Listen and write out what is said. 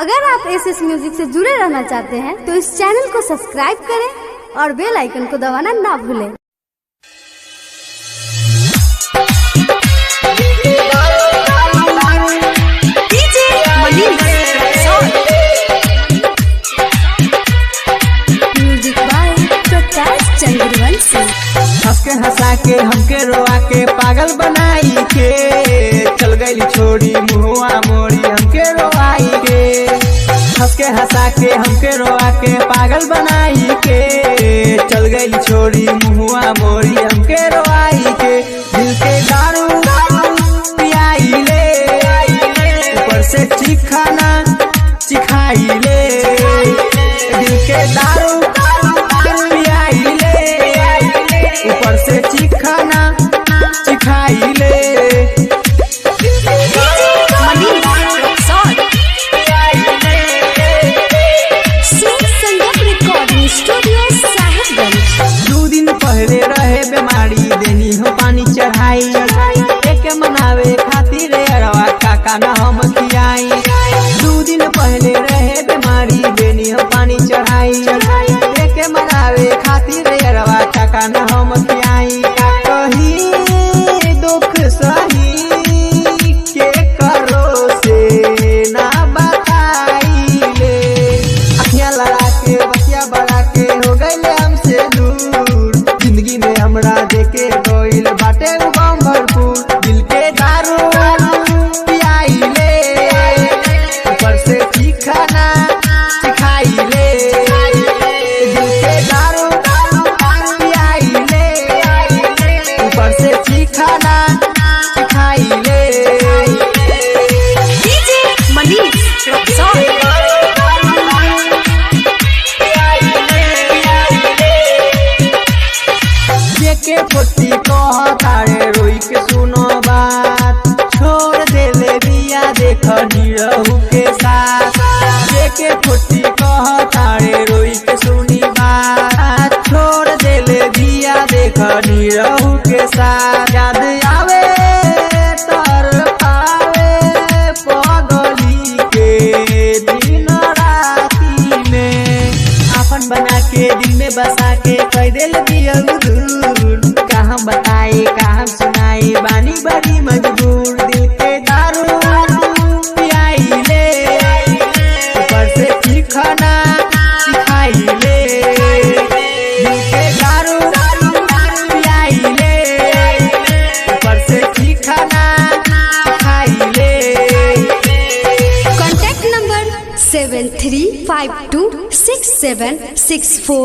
अगर आप SS music से जुड़े रहना चाहते हैं तो इस चैनल को सब्सक्राइब करें और बेल आइकन को दबाना ना भूलें। Music by Prakash Chandravanshi. हंस के हंसा के हमके रोआ के पागल बनाई के चल गई छोड़ी मुहुआ मोड़ी हमके रोआई के। हंस के हंसा के हमके रोआ के पागल बनाई के चल गई छोड़ी मुहुआ मोड़ी हमके रोआई के। दिल के दारू पियाई ले ऊपर से चिखाना चिखाई ले। दिल के दारू पियाई ले ऊपर से चिखाना चिखाई ले। दो दिन पहले रहे बीमारी देनी हो पानी चढ़ाई एक मनावे खातिर अरवा काका न हम खियाई। दो दिन पहले रहे बीमारी देनी हो पानी चढ़ाई एक मनावे खातिर अरवा काका न हम खियाई। कहीं दुख सही के करो से ना बताई ले। अखियां लड़ा के बतिया बढ़ा के हो गए हमसे दूर। जिंदगी में हमरा देके गइल बाटे गम भरपूर। दिल के दारू पियाई ले ऊपर से चिखाना चिखाई ले। दिल के दारू पियाई ले ऊपर से चिखाना चिखाई ले। के पोती कहतारे रोई के सुनो बात छोड़ देले बिया देख निरहु के साथ। के पोती कहतारे रोई के सुनी बात छोड़ देले बिया देख निरहु के साथ। याद आवे तर पावे पगली के दिन राती में अपन बना के दिल में बसा के कह दिल दिया दूर। कहाँ बताए कहाँ सुनाए बानी बड़ी मजबूर। दिल के दारू पियाई ले ऊपर से चिखाना चिखाई ले। दिल के दारू पियाई ले ऊपर से चिखाना चिखाई ले। Contact number 73526764